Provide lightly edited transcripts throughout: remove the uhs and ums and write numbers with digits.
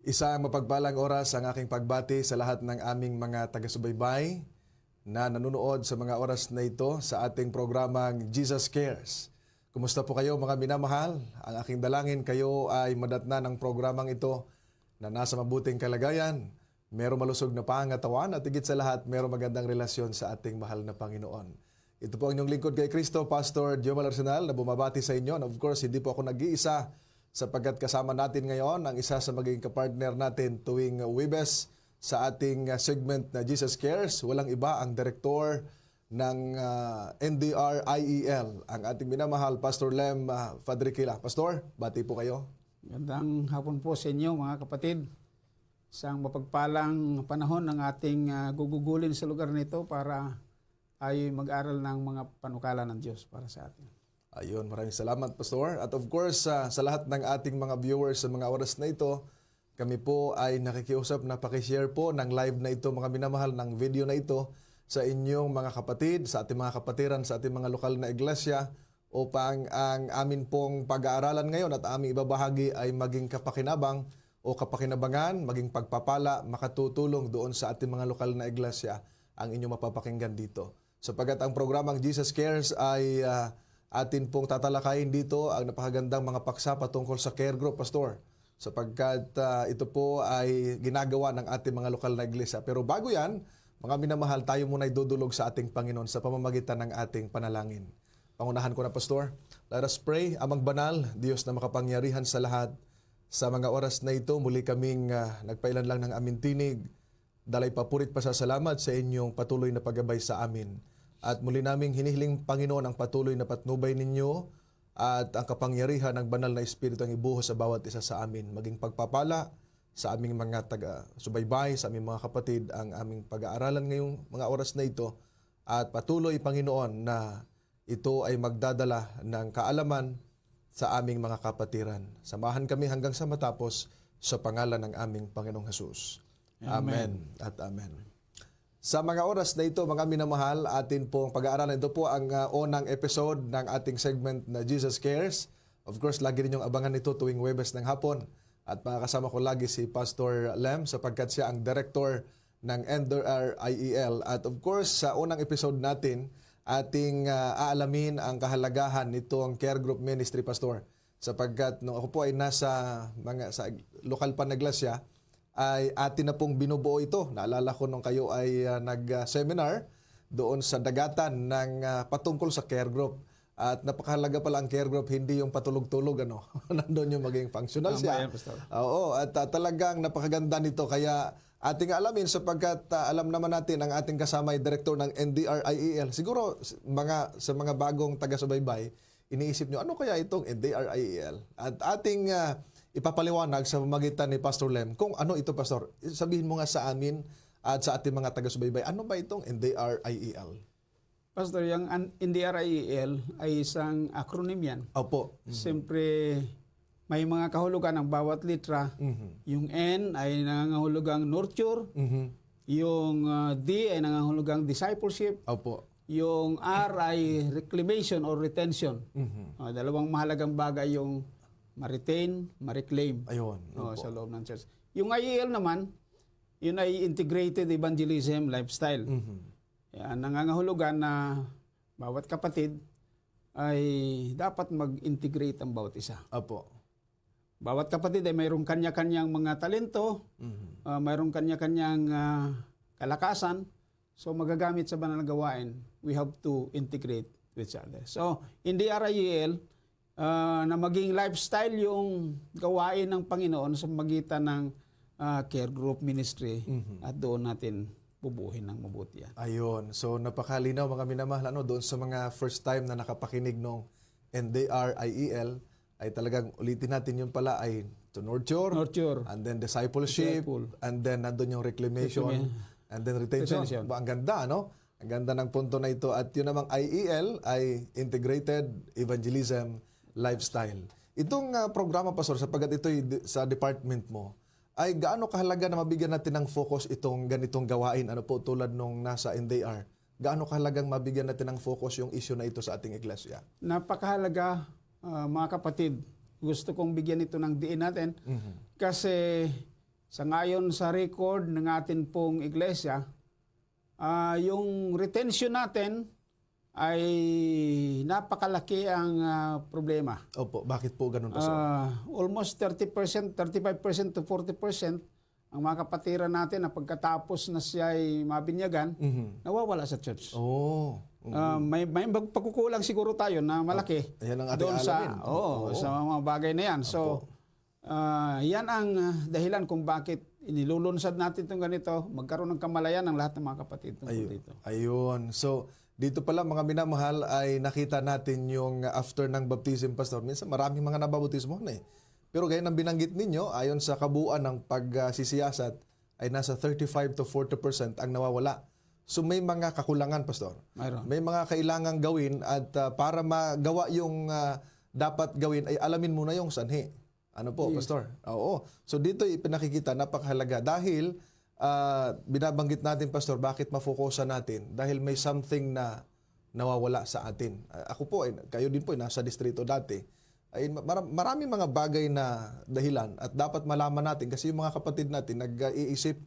Isang mapagpalang oras ang aking pagbati sa lahat ng aming mga taga-subaybay na nanonood sa mga oras na ito sa ating programang Jesus Cares. Kumusta po kayo mga minamahal? Ang aking dalangin kayo ay madatna ng programang ito na nasa mabuting kalagayan, merong malusog na pangangatawan at higit sa lahat, merong magandang relasyon sa ating mahal na Panginoon. Ito po ang inyong lingkod kay Kristo, Pastor Jomar Arsenal, na bumabati sa inyo. And of course, hindi po ako nag-iisa sapagkat kasama natin ngayon ang isa sa magiging kapartner natin tuwing Webes sa ating segment na Jesus Cares. Walang iba, ang direktor ng NDR-IEL, ang ating minamahal Pastor Lem Fadrikila. Pastor, bati po kayo. Gandang hapon po sa inyo mga kapatid. Isang mapagpalang panahon ng ating gugugulin sa lugar nito para ay mag-aral ng mga panukala ng Diyos para sa atin. Ayun, maraming salamat Pastor. At of course, sa lahat ng ating mga viewers sa mga oras na ito, kami po ay nakikiusap na pakishare po ng live na ito, mga minamahal, ng video na ito sa inyong mga kapatid, sa ating mga kapatiran, sa ating mga lokal na iglesia, upang ang amin pong pag-aaralan ngayon at aming ibabahagi ay maging kapakinabang o kapakinabangan, maging pagpapala, makatutulong doon sa ating mga lokal na iglesia ang inyong mapapakinggan dito. Sapagkat ang programang Jesus Cares ay atin pong tatalakayin dito ang napakagandang mga paksa patungkol sa care group, Pastor. Sapagkat ito po ay ginagawa ng ating mga lokal na iglesia. Pero bago yan, mga minamahal, tayo muna ay dudulog sa ating Panginoon sa pamamagitan ng ating panalangin. Pangunahan ko na, Pastor. Let us pray. Amang banal, Diyos na makapangyarihan sa lahat, sa mga oras na ito, muli kaming nagpailan lang ng aming tinig. Dalay papurit pa sa salamat sa inyong patuloy na paggabay sa amin. At muli naming hinihiling, Panginoon, ang patuloy na patnubay ninyo at ang kapangyarihan ng banal na Espiritu ang ibuhos sa bawat isa sa amin. Maging pagpapala sa aming mga taga-subaybay, sa aming mga kapatid, ang aming pag-aaralan ngayong mga oras na ito. At patuloy, Panginoon, na ito ay magdadala ng kaalaman sa aming mga kapatiran. Samahan kami hanggang sa matapos sa pangalan ng aming Panginoong Hesus. Amen at amen. Sa mga oras na ito, mga minamahal, atin pong pag-aaralan. Ito po ang unang episode ng ating segment na Jesus Cares. Of course, lagi ninyong abangan ito tuwing Webes ng hapon. At makakasama ko lagi si Pastor Lem sapagkat siya ang director ng NDR-IEL. At of course, sa unang episode natin, ating aalamin ang kahalagahan nitong care group ministry, Pastor. Sapagkat nung ako po ay sa lokal pa na iglesia, ay atin na pong binubuo ito. Naalala ko nung kayo ay nag-seminar doon sa dagatan ng patungkol sa care group. At napakahalaga pala ang care group, hindi yung patulog-tulog, nandun yung maging functional siya. Oo, at talagang napakaganda nito. Kaya ating alamin sapagkat alam naman natin ang ating kasama ay director ng NDR-IEL. Siguro sa mga bagong taga-subaybay, iniisip nyo, ano kaya itong NDR-IEL? At ating ipapaliwanag sa pamamagitan ni Pastor Lem kung ano ito, Pastor. Sabihin mo nga sa amin at sa ating mga taga-subaybay, ano ba itong NDR-IEL? Pastor, yung NDR-IEL ay isang acronym yan. Opo. Siyempre, may mga kahulugan ng bawat litra. Yung N ay nangangahulugang nurture. Yung D ay nangangahulugang discipleship. Opo. Yung R ay reclamation or retention. Dalawang mahalagang bagay yung ma-retain, ma-reclaim. Ayun. Sa loob ng church. Yung IEL naman, yun ay Integrated Evangelism Lifestyle. Yan, nangangahulugan na bawat kapatid ay dapat mag-integrate ang bawat isa. Opo. Bawat kapatid ay mayroong kanya-kanyang mga talento, mayroong kanya-kanyang kalakasan. So magagamit sa banal na gawain, we have to integrate with each other. So, in the RIEL, na maging lifestyle yung gawain ng Panginoon sa magitan ng care group ministry at doon natin bubuhin ng mabuti yan. Ayun. So, napakalinaw mga minamahal. Doon sa mga first time na nakapakinig nung NDR-IEL, ay talagang ulitin natin yun pala ay to nurture, and then discipleship, and then nandun yung reclamation, and then retention. Ang ganda, Ang ganda ng punto na ito. At yun namang IEL ay Integrated Evangelism Lifestyle. Itong programa, Pastor, sapagkat ito sa department mo, ay gaano kahalaga na mabigyan natin ng focus itong ganitong gawain, tulad nung nasa NDR? Gaano kahalagang mabigyan natin ng focus yung issue na ito sa ating iglesia? Napakahalaga, mga kapatid. Gusto kong bigyan ito ng diin natin kasi Sa ngayon sa record ng atin pong iglesia, yung retention natin ay napakalaki ang problema. Opo, bakit po ganun, Pastor? Almost 30%, 35% to 40% ang mga kapatiran natin na pagkatapos na siya ay mabinyagan, nawawala sa church. Oh. May pagkukulang siguro tayo na malaki Ayan ang ating doon alamin. sa mga bagay na yan. So, yan ang dahilan kung bakit inilulunsad natin itong ganito, magkaroon ng kamalayan ng lahat ng mga kapatid tungkol dito. Ayun. So, dito pala mga minamahal ay nakita natin yung after ng baptism, Pastor. Minsan maraming mga nababautismo na eh. Pero gaya ng binanggit ninyo, ayon sa kabuuan ng pagsisiyasat, ay nasa 35 to 40% ang nawawala. So may mga kakulangan, Pastor. Mayroon. May mga kailangang gawin at para magawa yung dapat gawin ay alamin muna yung sanhi. Ano po, Pastor? Oo. So dito ipinakikita, napakahalaga. Dahil binabanggit natin, Pastor, bakit mafokusan natin? Dahil may something na nawawala sa atin. Ako po, kayo din po, nasa distrito dati. Ay marami mga bagay na dahilan at dapat malaman natin kasi yung mga kapatid natin nag-iisip,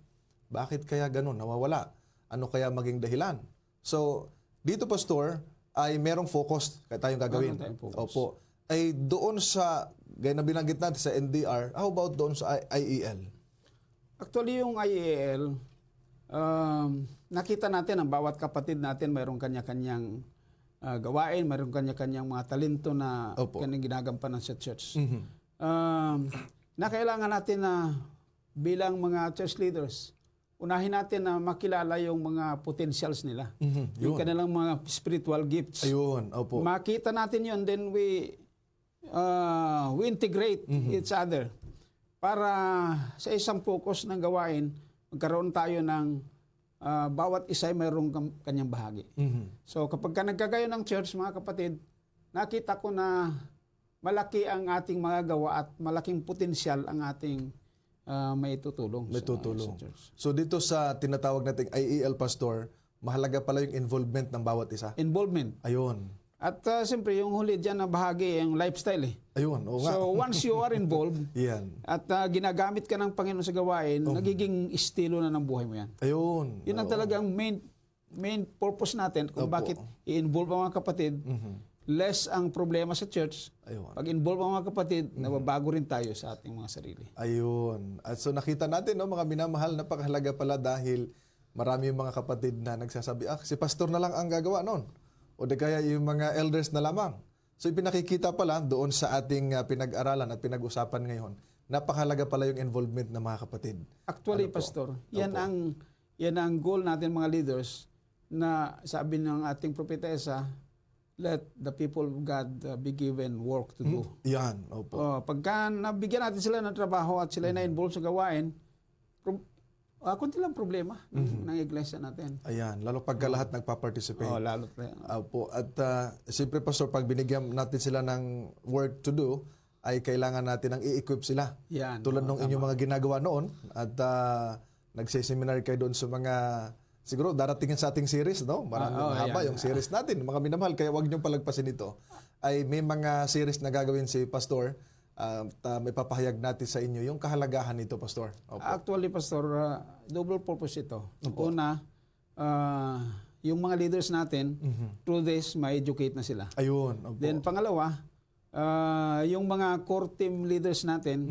bakit kaya ganun, nawawala? Ano kaya maging dahilan? So, dito, Pastor, ay merong focus kaya tayong gagawin. Opo. Ay doon sa, gaya na binanggit natin sa NDR, how about doon sa IEL? Actually, yung IEL, nakita natin ang bawat kapatid natin mayroong kanya-kanyang gawain, mayroong kanya-kanyang mga talento na kanyang ginagampanan sa church. Na kailangan natin na bilang mga church leaders, unahin natin na makilala yung mga potentials nila. Yung kanilang mga spiritual gifts. Ayun, opo. Makita natin yun, then we integrate each other para sa isang focus ng gawain, magkaroon tayo ng bawat isa ay mayroong kanyang bahagi. So kapag ka nagkagayon ng church, mga kapatid, nakita ko na malaki ang ating mga gawa at malaking potensyal ang ating may tutulong. May tutulong. Sa church. So dito sa tinatawag nating IEL, Pastor, mahalaga pala yung involvement ng bawat isa. Involvement. Ayun. At siyempre, yung huli dyan na bahagi, yung lifestyle eh. Ayun, oo nga. So once you are involved, Yan. at ginagamit ka ng Panginoon sa gawain, nagiging estilo na ng buhay mo yan. Ayun. Yun ang talagang main purpose natin kung bakit i-involve ang mga kapatid. Less ang problema sa church. Ayun. Pag involve ang mga kapatid, nababago rin tayo sa ating mga sarili. Ayun. At so nakita natin, no, mga minamahal, napakahalaga pala dahil marami yung mga kapatid na nagsasabi, si pastor na lang ang gagawa noon. O di kaya yung mga elders na lamang. So ipinakikita pala doon sa ating pinag-aralan at pinag-usapan ngayon, napakahalaga pala yung involvement ng mga kapatid. Actually, Pastor, yan ang goal natin mga leaders na sabi ng ating propetesa, let the people of God be given work to do. Yan, opo. Pagka nabigyan natin sila ng trabaho at sila na-involve sa gawain, kunti lang problema ng iglesia natin. Ayan, lalo pagka lahat nagpa-participate. Lalo. Opo. At siyempre, Pastor, pag binigyan natin sila ng work to do, ay kailangan natin ng i-equip sila. Yan. Tulad ng inyong mga ginagawa noon. At nagsiseminar kayo doon sa mga, siguro daratingin sa ating series, no? Maraming mahaba yung series natin. Mga minamahal, kaya huwag niyong palagpasin ito. Ay may mga series na gagawin si Pastor. May papahayag natin sa inyo yung kahalagahan nito, Pastor. Opo. Actually, Pastor, double purpose ito. Una, yung mga leaders natin, through this, ma-educate na sila. Ayun. Opo. Then pangalawa, yung mga core team leaders natin,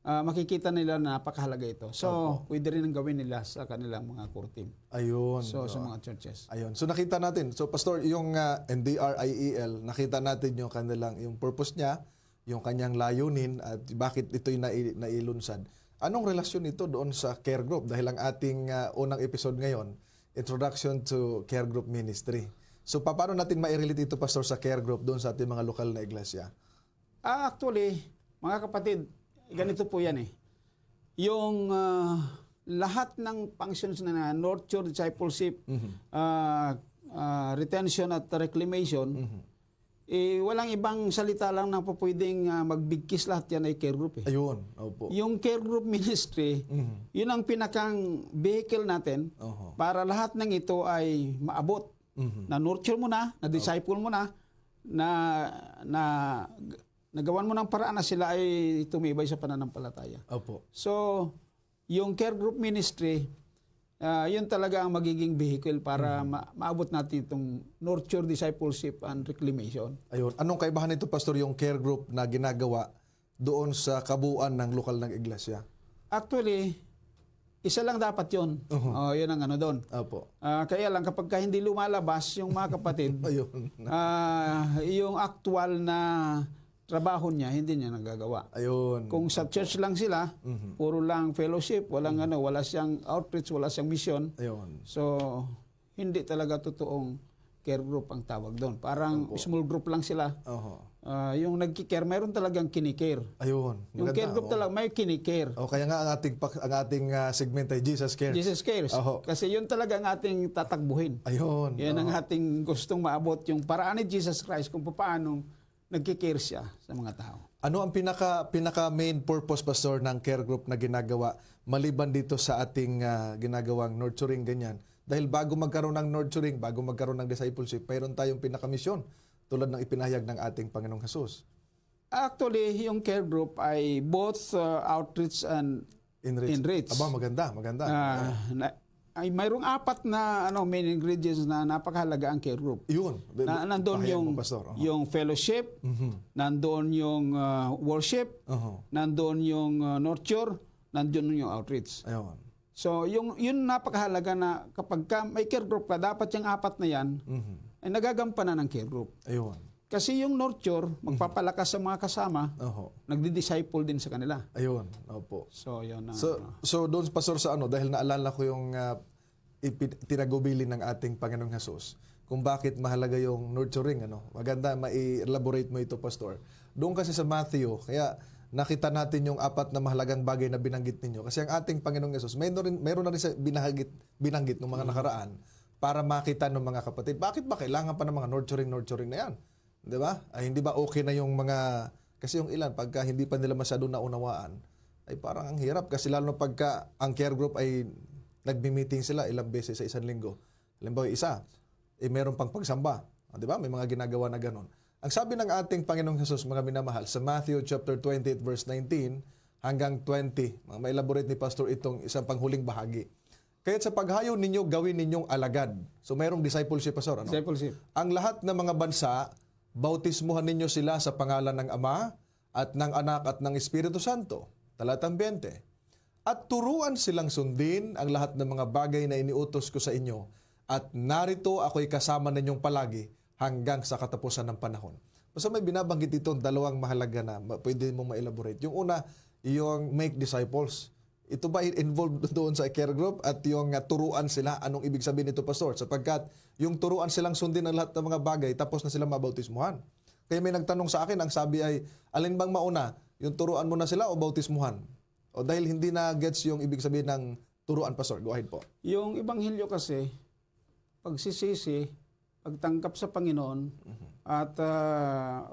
makikita nila na napakahalaga ito. So, pwede rin ang gawin nila sa kanilang mga core team. Ayun. So, sa mga churches. Ayun. So nakita natin. So Pastor, yung NDRIEL, nakita natin yung kanilang yung purpose niya, yung kanyang layunin at bakit ito'y nailunsad. Anong relasyon nito doon sa care group? Dahil ang ating unang episode ngayon, Introduction to Care Group Ministry. So paano natin ma-relate ito, Pastor, sa care group doon sa ating mga lokal na iglesia? Actually, mga kapatid, ganito po yan eh. Yung lahat ng functions na nurture, discipleship, retention at reclamation, walang ibang salita lang na pwedeng magbigkis lahat yan ay care group eh. Ayun. Opo. Yung care group ministry, yun ang pinakang vehicle natin para lahat ng ito ay maabot. Na nurture mo na disciple mo na nagawan mo ng paraan na sila ay tumibay sa pananampalataya. Opo. So, yung care group ministry, yun talaga ang magiging vehicle para maabot natin itong nurture, discipleship, and reclamation. Ayun. Anong kaibahan nito, Pastor, yung care group na ginagawa doon sa kabuuan ng lokal ng iglesia? Actually, isa lang dapat yun. Yun ang ano doon. Opo. Kaya lang kapag hindi lumalabas yung mga kapatid, Ayun. yung actual na trabaho niya, hindi niya nagagawa. Ayun. Kung sa church lang sila, puro lang fellowship, wala siyang outreach, wala siyang mission. Ayun. So, hindi talaga totoong care group ang tawag doon. Parang small group lang sila. Oho. Yung nagki-care, mayroon talagang kinikare. Ayun. Yung care group talaga, may kinikare. Kaya nga ang ating segment ay Jesus Cares. Jesus cares. Oho. Kasi yun talaga ang ating tatakbuhin. Ayun. Yan ang ating gustong maabot, yung paraan ni Jesus Christ kung paano nagki-care siya sa mga tao. Ano ang pinaka main purpose, Pastor, ng care group na ginagawa maliban dito sa ating ginagawang nurturing ganyan? Dahil bago magkaroon ng nurturing, bago magkaroon ng discipleship, mayroon tayong pinakamisyon tulad ng ipinahayag ng ating Panginoong Jesus. Actually, yung care group ay both outreach and enrich. Aba, maganda. Ay mayroong 4 na main ingredients na napakahalaga ang care group. Yun. Nandoon Pahayag yung mo, Pastor. yung fellowship, nandoon yung worship, nandoon yung nurture, nandoon yung outreach. Ayun. So yun napakahalaga na kapag may care group ka, dapat yung 4 na yan ay nagagampanan ng care group. Ayun. Kasi yung nurture, magpapalakas sa mga kasama, Oho. nagdi-disciple din sa kanila. Ayun. Opo. So, yun ang... So doon, Pastor, sa dahil naalala ko yung tinagubili ng ating Panginoong Jesus, kung bakit mahalaga yung nurturing, maganda ma-elaborate mo ito, Pastor. Doon kasi sa Matthew, kaya nakita natin yung 4 na mahalagang bagay na binanggit ninyo. Kasi ang ating Panginoong Jesus, meron na rin sa binanggit ng mga nakaraan para makita ng mga kapatid. Bakit ba kailangan pa ng mga nurturing na yan? Di ba? Ay, hindi ba okay na yung mga... Kasi yung ilan, pagka hindi pa nila masyado naunawaan, ay parang ang hirap. Kasi lalo na pagka ang care group ay nagmi-meeting sila ilang beses sa isang linggo. Halimbawa, isa, meron pang pagsamba. Di ba? May mga ginagawa na ganun. Ang sabi ng ating Panginoong Jesus, mga minamahal, sa Matthew chapter 28, verse 19 hanggang 20, ma-elaborate ni Pastor itong isang panghuling bahagi. Kaya't sa paghayo ninyo, gawin ninyong alagad. So mayroong discipleship, Pastor. Discipleship. Ang lahat ng mga bansa, bautismuhan ninyo sila sa pangalan ng Ama at ng Anak at ng Espiritu Santo. Talatang 20. At turuan silang sundin ang lahat ng mga bagay na iniutos ko sa inyo. At narito ako'y kasama ninyong palagi hanggang sa katapusan ng panahon. Basta may binabanggit dito 2 mahalaga na pwede mong ma-elaborate. Yung una, yung make disciples. Ito ba involved doon sa care group at yung turuan sila? Anong ibig sabihin nito, Pastor? Sapagkat yung turuan silang sundin ang lahat ng mga bagay tapos na sila mabautismuhan. Kaya may nagtanong sa akin, ang sabi ay, alin bang mauna? Yung turuan mo na sila o bautismuhan? O dahil hindi na gets yung ibig sabihin ng turuan, Pastor. Go ahead po. Yung Ebanghelyo kasi, pagsisisi, pagtangkap sa Panginoon, at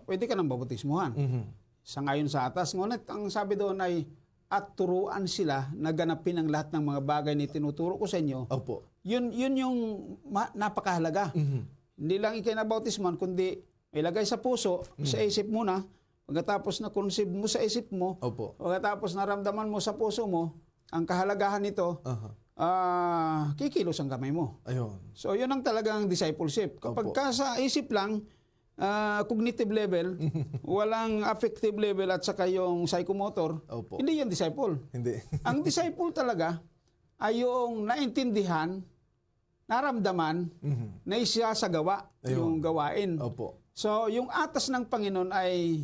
pwede ka nang babautismuhan. Sangayon sa atas. Ngunit ang sabi doon ay, at turuan sila na ganapin ang lahat ng mga bagay na tinuturo ko sa inyo. Opo. Yun yung napakahalaga. Hindi lang ikinabautisman, kundi ilagay sa puso, sa isip mo na, pagkatapos na conceive mo sa isip mo, Opo. pagkatapos naramdaman mo sa puso mo, ang kahalagahan nito, kikilos ang kamay mo. Ayun. So, yun ang talagang discipleship. Kapag Opo. ka sa isip lang, cognitive level, walang affective level at saka yung psychomotor, Opo. hindi yan disciple. Hindi. Ang disciple talaga ay yung naintindihan, naramdaman, na isasagawa yung gawain. Opo. So, yung atas ng Panginoon ay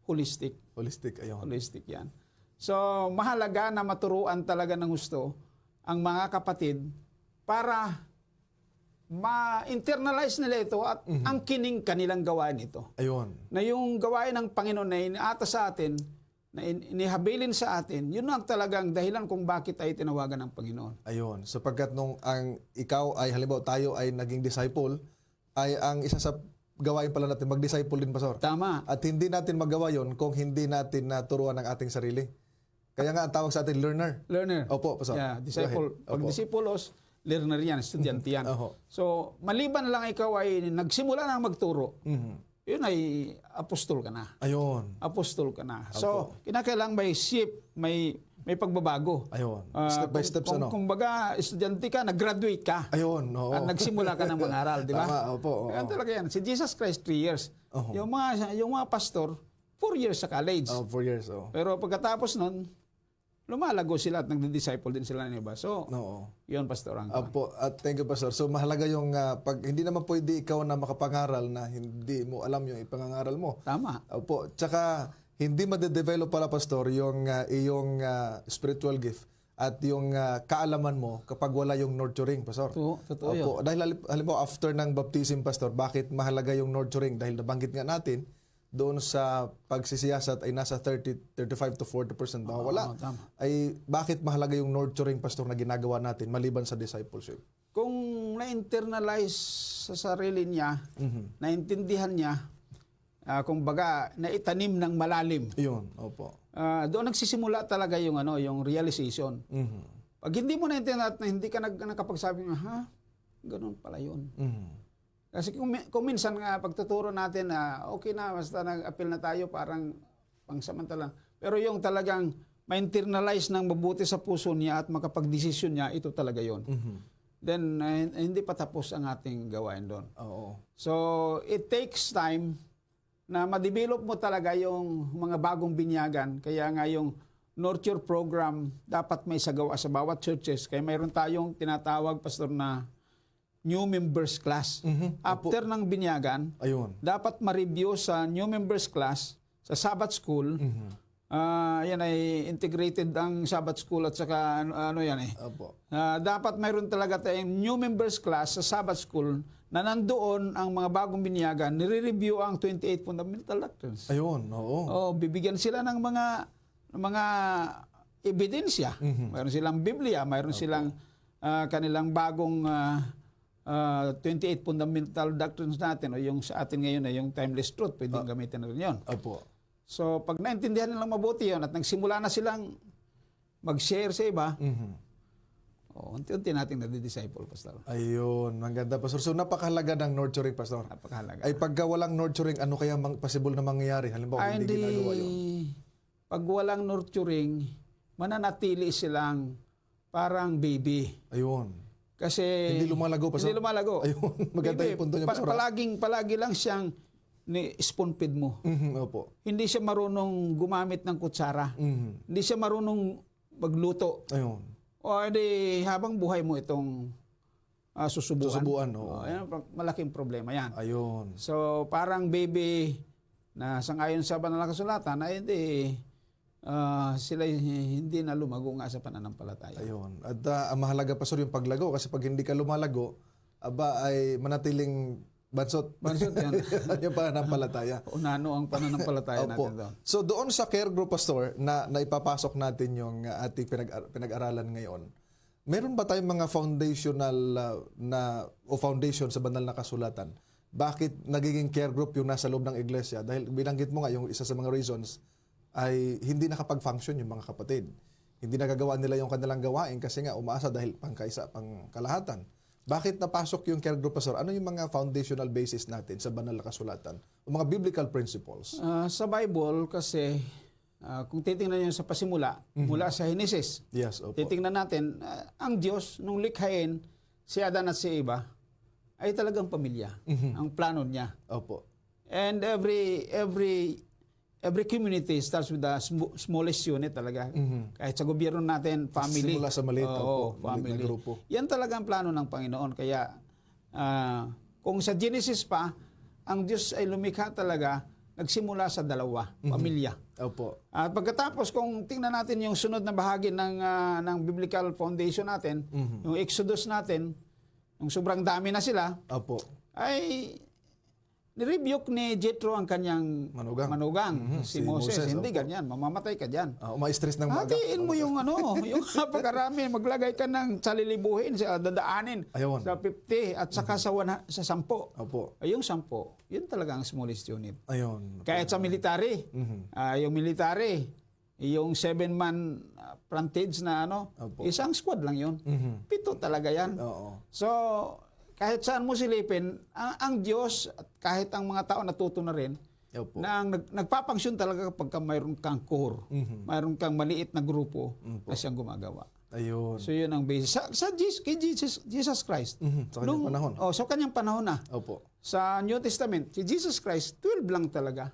holistic. Holistic, ayun. Holistic yan. So, mahalaga na maturuan talaga ng gusto ang mga kapatid para ma-internalize nila ito at angkinin kanilang gawain ito. Ayun. Na yung gawain ng Panginoon na iniatas sa atin, na inihabilin sa atin, yun ang talagang dahilan kung bakit ay tinawagan ng Panginoon. Ayun. Sapagkat nung ikaw ay, halimbawa tayo ay naging disciple, ay ang isa sa gawain pala natin, mag-disciple din, Pastor. Tama. At hindi natin magawa yon kung hindi natin naturuan ang ating sarili. Kaya nga ang tawag sa atin, learner. Learner. Opo, Pastor. Yeah, disciple. Go ahead. Pag Opo. disipulos, learner yan, estudyante yan. Oho. So, maliban lang ikaw ay nagsimula na magturo, yun ay apostol ka na. Ayun. Apostol ka na. So, kinakailangan may sheep, may may pagbabago. Ayun. Step by steps, ano? Kung baga, estudyante ka, nag-graduate ka. Ayun, oo. At nagsimula ka ng mangaral, di ba? Tama, opo. Oo. Kaya talaga yan. Si Jesus Christ, 3 years. Oo. Yung mga pastor, 4 years sa college. 4 years, oo. Pero pagkatapos nun, lumalago sila at nagdi-disciple din sila ng iba. So, Oo. yun, Pastor Angko. Apo, at thank you, Pastor. So, mahalaga yung, pag hindi naman pwede ikaw na makapangaral na hindi mo alam yung ipangangaral mo. Tama. Opo, tsaka hindi madedevelop pala, Pastor, yung iyong spiritual gift at yung kaalaman mo kapag wala yung nurturing, Pastor. Totoo yun. Opo, dahil halimbawa after ng baptism, Pastor, bakit mahalaga yung nurturing? Dahil nabanggit nga natin, doon sa pagsisiyasat ay nasa 35 to 40% mawawala. Oo, tama. Ay bakit mahalaga yung nurturing, Pastor, na ginagawa natin maliban sa discipleship? Kung na-internalize sa sarili niya, naintindihan niya, kumbaga, naitanim ng malalim. Yun, opo. Doon nagsisimula talaga yung yung realization. Mhm. Pag hindi mo naintindihan at hindi ka nakapagsabi nga, ha? Ganun pala yun. Mhm. Kasi kung minsan nga pagtuturo natin na okay na, basta nag-appeal na tayo parang pangsamantala. Pero yung talagang ma-internalize ng mabuti sa puso niya at makapag-desisyon niya, ito talaga yon. Then, hindi pa tapos ang ating gawain doon. Oo. So, it takes time na ma-develop mo talaga yung mga bagong binyagan. Kaya nga yung nurture program dapat may sagawa sa bawat churches. Kaya mayroon tayong tinatawag, Pastor, na new members class. After ng binyagan, Ayun. dapat ma-review sa new members class sa Sabbath School. Yan ay integrated ang Sabbath School at saka ano yan eh. Opo. Dapat mayroon talaga tayong new members class sa Sabbath School na nandoon ang mga bagong binyagan, nire-review ang 28 fundamental doctrines. Ayun, oo. Bibigyan sila ng mga ebidensya. Mayroon silang Biblia, mayroon silang kanilang bagong 28 fundamental doctrines natin o yung sa atin ngayon ay yung timeless truth, pwedeng gamitin na rin yun. Opo. So, pag naintindihan nilang mabuti yun at nagsimula na silang mag-share sa iba, unti-unti natin nadi-disciple, Pastor. Ayun, maganda, Pastor. So, napakahalaga ng nurturing, Pastor. Napakahalaga. Ay pagka walang nurturing, ano kaya possible na mangyayari? Halimbawa, hindi ginagawa yun. Pag walang nurturing, mananatili silang parang baby. Ayun. Kasi Hindi lumalago, Pastor. Hindi lumalago. Ayun, maganda yung punto niya, Pastor. Palagi lang siyang spoon feed mo. Opo. Hindi siya marunong gumamit ng kutsara. Hindi siya marunong magluto. Ayun. O hindi, habang buhay mo itong susubuan. Susubuan, oo. Ayan, malaking problema yan. Ayun. So, parang baby na sangayon sa banal na kasulatan ay hindi sila hindi na lumago nga sa pananampalataya. Ayun. At ang mahalaga, Pastor, yung paglago. Kasi pag hindi ka lumalago, ay manatiling bansot. Bansot yan. Yung pananampalataya. Unano ang pananampalataya Opo. natin doon. So doon sa care group, Pastor, na ipapasok natin yung ating pinag-aralan ngayon, meron ba tayong mga foundational foundation sa banal na kasulatan? Bakit nagiging care group yung nasa loob ng iglesia? Dahil binanggit mo nga yung isa sa mga reasons ay hindi nakapag-function yung mga kapatid. Hindi nagagawa nila yung kanilang gawain kasi nga umaasa dahil pangkalahatan. Bakit napasok yung care group, Pastor? Ano yung mga foundational basis natin sa banal na kasulatan? O mga biblical principles? Sa Bible kasi, kung titingnan nyo sa pasimula, mula sa Genesis, Yes, opo. titingnan natin, ang Diyos, nung likhain si Adan at si Eva, ay talagang pamilya. Ang plano niya. Opo. And every community starts with the smallest unit talaga. Kahit sa gobyerno natin, family. Simula sa maliit, Oo, opo, maliit na family. grupo. Yan talaga ang plano ng Panginoon. Kaya kung sa Genesis pa, ang Diyos ay lumikha talaga, nagsimula sa dalawa, pamilya. Opo. At pagkatapos, kung tingnan natin yung sunod na bahagi ng biblical foundation natin, yung Exodus natin, yung sobrang dami na sila, Opo. ay nirebuke ni Jethro ang kanyang manugang, si Moses. Hindi opo. ganyan, mamamatay ka dyan. Ma-stress ng maga. Hatiin mo yung yung napakarami, maglagay ka ng salilibuhin, dadaanin Ayun. sa 50 at saka sa 10. Opo. Ay, yung 10, yun talaga ang smallest unit. Ayun. Kahit sa military, yung military, yung 7-man frontage na Opo. isang squad lang yun. 7 talaga yan. Oo. So, kahit saan mo silipin, ang Diyos at kahit ang mga tao natuto na rin, Opo. Na nagpapangsyon talaga kapag mayroon kang core, mayroon kang maliit na grupo na siyang gumagawa. Ayun. So yun ang basis. Kay Jesus Christ. Sa kanyang panahon. Sa kanyang panahon na. Opo. Sa New Testament, si Jesus Christ, 12 lang talaga.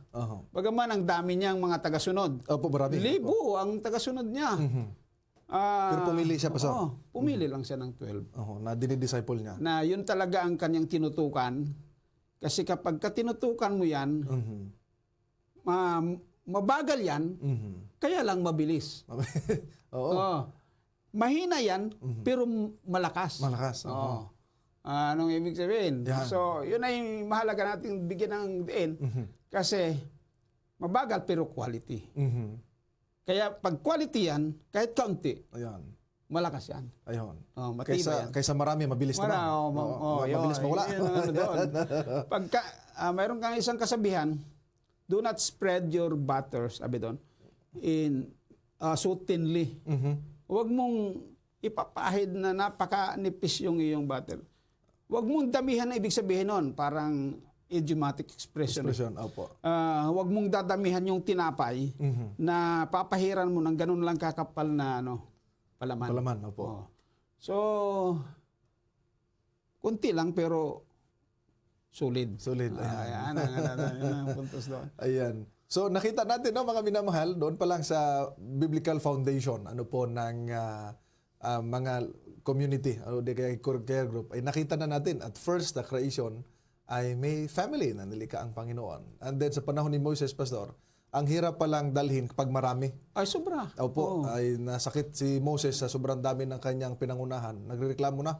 Bagaman ang dami niyang mga tagasunod. Opo, marami. Libo ang tagasunod niya. Pero pumili siya, Pastor. Pumili lang siya ng 12. Na dinidisciple niya. Na yun talaga ang kanyang tinutukan. Kasi kapag tinutukan mo yan, mabagal yan, kaya lang mabilis. Oo. Mahina yan, pero malakas. Malakas. Anong ibig sabihin? Yan. So, yun ay mahalaga natin bigyan ng diin. Kasi, mabagal pero quality. Kaya pag quality yan, kahit kaunti, Ayan. malakas yan. Ayun. Matibay yan. Kaysa marami, mabilis naman. Mabilis mawala. Pagka mayroon kang isang kasabihan, do not spread your butter, sabi doon, in so thinly. Huwag mong ipapahid na napakanipis yung iyong butter. Huwag mong damihan na ibig sabihin nun, parang idiomatic expression. Opo. Huwag mong dadamihan yung tinapay na papahiran mo ng ganun lang kakapal na palaman. Palaman, opo. So, kunti lang pero solid. Solid. Ayan ang puntos doon. Ayan. So nakita natin mga minamahal doon pa lang sa biblical foundation ng mga community di kaya care group ay nakita na natin at first the creation ay may family na nilikha ang Panginoon. And then sa panahon ni Moses, Pastor, ang hirap palang dalhin kapag marami. Ay sobra. Opo, ay nasakit si Moses sa sobrang dami ng kanyang pinangunahan. Nagrereklamo na.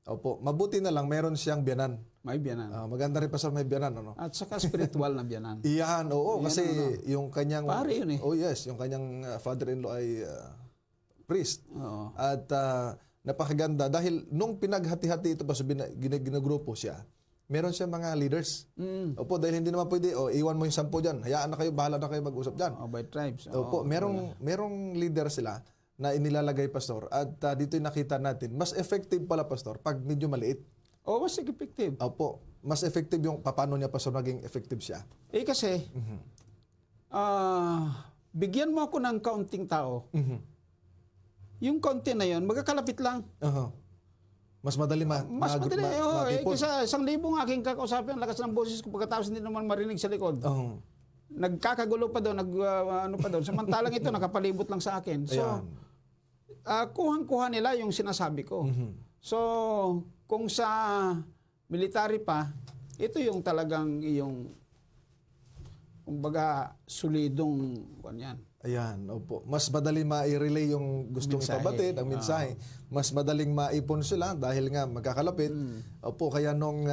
Opo, mabuti na lang meron siyang biyanan. May biyanan. Maganda rin, Pastor, may biyanan. At saka spiritual na biyanan. Iyan, oo. Iyan, Kasi yung kanyang... Pare yun eh. Oh yes, yung kanyang father-in-law ay priest. Oo. At napakaganda. Dahil nung pinaghati-hati ito, Pastor, ginagrupo siya, meron siya mga leaders. Opo, dahil hindi naman pwede, iwan mo yung 10 dyan. Hayaan na kayo, bahala na kayo mag-usap dyan. By tribes. Opo, merong leader sila na inilalagay, Pastor. At dito yung nakita natin, mas effective pala, Pastor, pag medyo maliit. Mas effective. Opo, mas effective yung paano niya, Pastor, naging effective siya. Kasi, bigyan mo ako ng kaunting tao. Yung kaunti na yun, magkakalapit lang. Mas madali Mas madali. Kasi 1,000 aking kakausapin, ang lakas ng boses ko pagkatapos hindi naman marinig sa likod. Nagkakagulo pa doon, Samantalang ito, nakapalibot lang sa akin. So, kuhang-kuha nila yung sinasabi ko. So, kung sa military pa, ito yung talagang iyong, kumbaga, solidong, yan. Ayan, opo. Mas madali ma-relay yung gustong ipabatid, ang mensahe. Mas madaling maipon sila dahil nga magkakalapit. Opo, kaya nung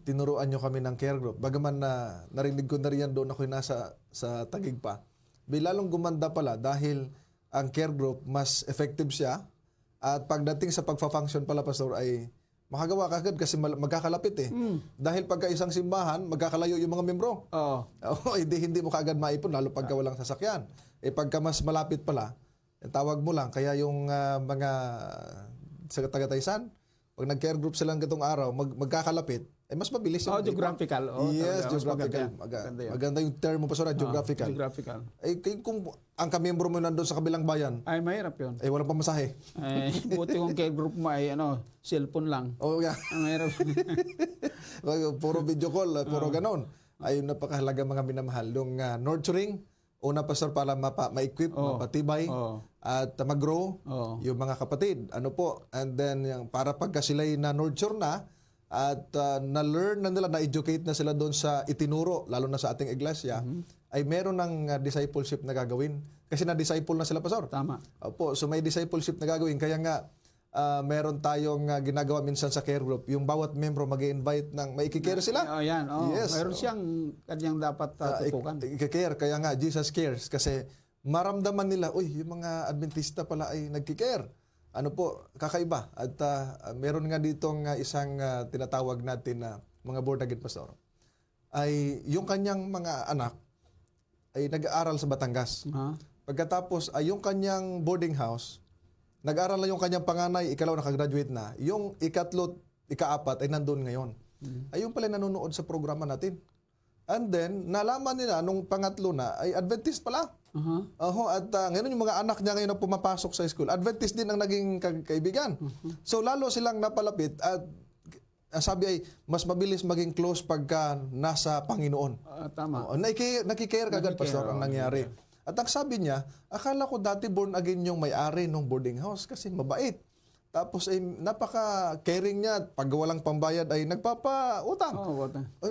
tinuruan nyo kami ng care group, bagaman narinig ko na rin yan doon ako nasa sa Taguig pa, lalong gumanda pala dahil ang care group mas effective siya at pagdating sa pagfa-function pala, Pastor, ay makagawa ka agad kasi magkakalapit eh. Dahil pagka isang simbahan, magkakalayo yung mga membro. Hindi mo kaagad maipon, lalo pagka walang sasakyan. Pagka mas malapit pala, tawag mo lang. Kaya yung mga sa Tagataysan, pag nag-care group silang gatong araw, magkakalapit, mas mabilis yung geographical. Yes, geographical. Maganda yung term mo, Pastor, geographical. Geographical. Kung ang kamiyembro mo nandun sa kabilang bayan, ay mahirap yun. walang pamasahe. Buti kung care group mo ay cellphone lang. Yeah. Mahirap. Puro video call, puro ganon. Ay napakahalaga mga minamahal. Yung nurturing, una, Pastor, para ma-equip, mapatibay, at mag-grow yung mga kapatid. And then para pagka sila'y na-nurture na, at na-learn na nila, na-educate na sila doon sa itinuro, lalo na sa ating iglesia, ay meron ng discipleship na gagawin. Kasi na-disciple na sila, Pastor. Tama. Opo, so may discipleship na gagawin. Kaya nga, meron tayong ginagawa minsan sa care group, yung bawat membro mag-i-invite ng may ikikare sila. Yes. Mayroon siyang kanyang dapat tutukan. Ikikare, kaya nga Jesus cares. Kasi maramdaman nila, yung mga Adventista pala ay nagkikare. Kakaiba. At meron nga ditong isang tinatawag natin na mga born again, Pastor, ay yung kanyang mga anak ay nag-aaral sa Batangas. Pagkatapos ay yung kanyang boarding house, nag-aaral na yung kanyang panganay, ikalaw nakagraduate na. Yung ikatlo, ikaapat ay nandun ngayon. Ayun pala nanonood sa programa natin. And then, nalaman nila nung pangatlo na ay Adventist pala. At ngayon yung mga anak niya ngayon na pumapasok sa school, Adventist din ang naging kaibigan. So lalo silang napalapit at sabi ay mas mabilis maging close pagka nasa Panginoon. Tama. Nakikare kagad, Pastor, ang nangyari. At ang sabi niya, akala ko dati born again yung may-ari ng boarding house kasi mabait. Tapos ay napaka-caring niya. Pag walang pambayad ay nagpapautang.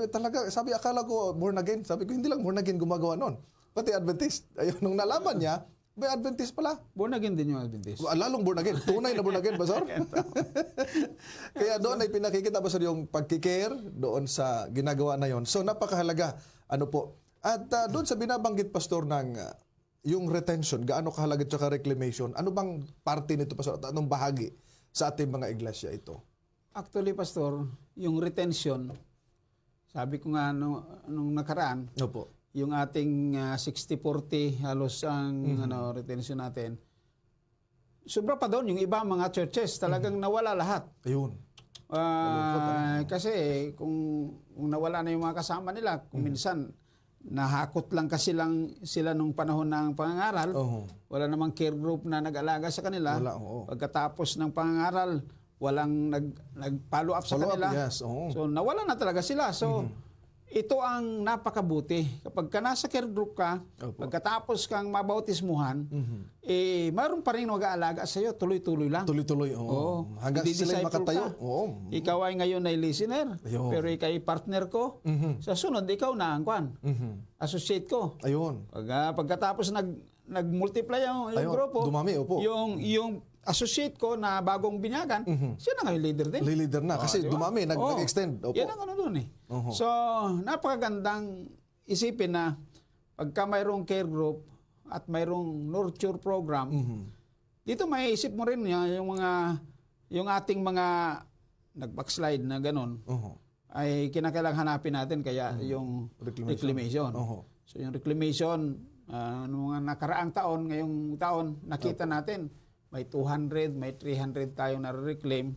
Talaga, sabi, akala ko born again. Sabi ko, hindi lang born again gumagawa nun. Pati Adventist. Ayun, nung nalaman niya, may Adventist pala. Born again din yung Adventist. Lalong born again. Tunay na born again, Pastor. Kaya doon ay pinakikita, Pastor, yung pagkikare doon sa ginagawa na yon. So, napakahalaga. Ano po? At doon sa binabanggit, Pastor, ng yung retention, gaano kahalaga at reclamation, ano bang parte nito, Pastor? At anong bahagi sa ating mga iglesia ito? Actually, Pastor, yung retention, sabi ko nga nung nakaraan, Opo. yung ating 60-40 halos ang retention natin. Sobra pa doon, yung iba mga churches, talagang nawala lahat. Ayun. Kasi kung nawala na yung mga kasama nila, kung minsan nahakot lang kasi sila nung panahon ng pangangaral. Wala namang care group na nag-alaga sa kanila. Wala, oo. Pagkatapos ng pangangaral, walang nag-follow up sa kanila. Yes, oo. So nawala na talaga sila. So ito ang napakabuti. Kapag ka nasa care group ka, pagkatapos kang mabautismuhan, mayroon pa rin mag-aalaga sa iyo, tuloy-tuloy lang. Tuloy-tuloy, oo. Hanggang sila makatayo. Oo. Ikaw ay ngayon ay listener, Ayun. pero ikaw ay partner ko. Sa sunod, ikaw na ang associate ko. Ayun. Pagkatapos nag-multiply yung Ayun, grupo, dumami, opo. yung associate ko na bagong binyagan, siya na ngayon leader din. Leader na. Kasi Diba? dumami, nag-extend. Opo. Yan ang ano doon eh. So, napakagandang isipin na pagka mayroong care group at mayroong nurture program, dito may isip mo rin yung ating mga nag-backslide na ganun, ay kinakailangan hanapin natin kaya yung reclamation. So, yung reclamation, noong mga nakaraang taon, ngayong taon, nakita natin, may 200, may 300 tayong na-reclaim.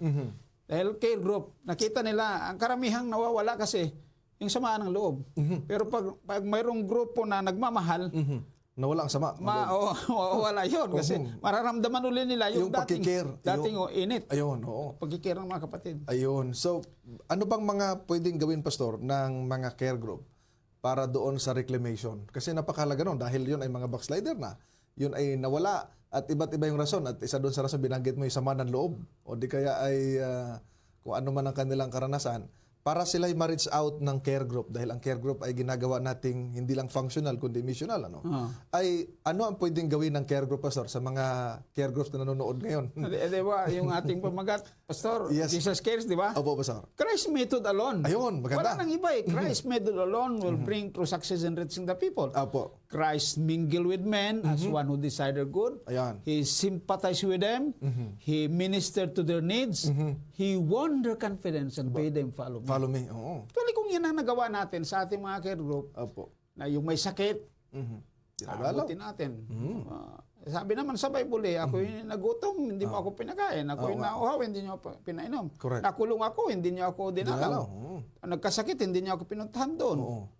Dahil care group, nakita nila, ang karamihang nawawala kasi yung samaan ng loob. Pero pag mayroong grupo na nagmamahal, nawala ang sama. mawawala yun. Kasi mararamdaman ulit nila yung dating init. Ayun, oo. Pagkikare ng mga kapatid. Ayun. So, ano bang mga pwedeng gawin, Pastor, ng mga care group para doon sa reclamation? Kasi napakahalaga nun dahil yun ay mga backslider na. Yun ay nawala at iba't iba yung rason. At isa doon sa rason, binanggit mo yung sama ng loob. O di kaya ay kung ano man ang kanilang karanasan. Para sila ay ma-reach out ng care group. Dahil ang care group ay ginagawa nating hindi lang functional, kundi missional. Ay ano ang pwedeng gawin ng care group, Pastor, sa mga care groups na nanonood ngayon? Di ba? Yung ating pamagat, Pastor, Yes. Jesus cares, di ba? Opo, Pastor. Christ method alone. Ayun, maganda. Wala nang iba eh. Christ method alone will bring true success in reaching the people. Opo. Christ mingle with men as one who decided good. Ayan. He sympathized with them. He ministered to their needs. He won their confidence and bade them follow me. Follow me. Oo. Actually, kung yan ang nagawa natin sa ating mga care group, Opo. na yung may sakit, Dinagalaw. abutin natin. Sabi naman sa Bible ako yung nagutom, hindi mo ako pinakain. Ako yung nauhaw, hindi niyo ako pinainom. Correct. Nakulong ako, hindi niyo ako dinalaw. Nagkasakit, hindi niyo ako pinuntahan doon.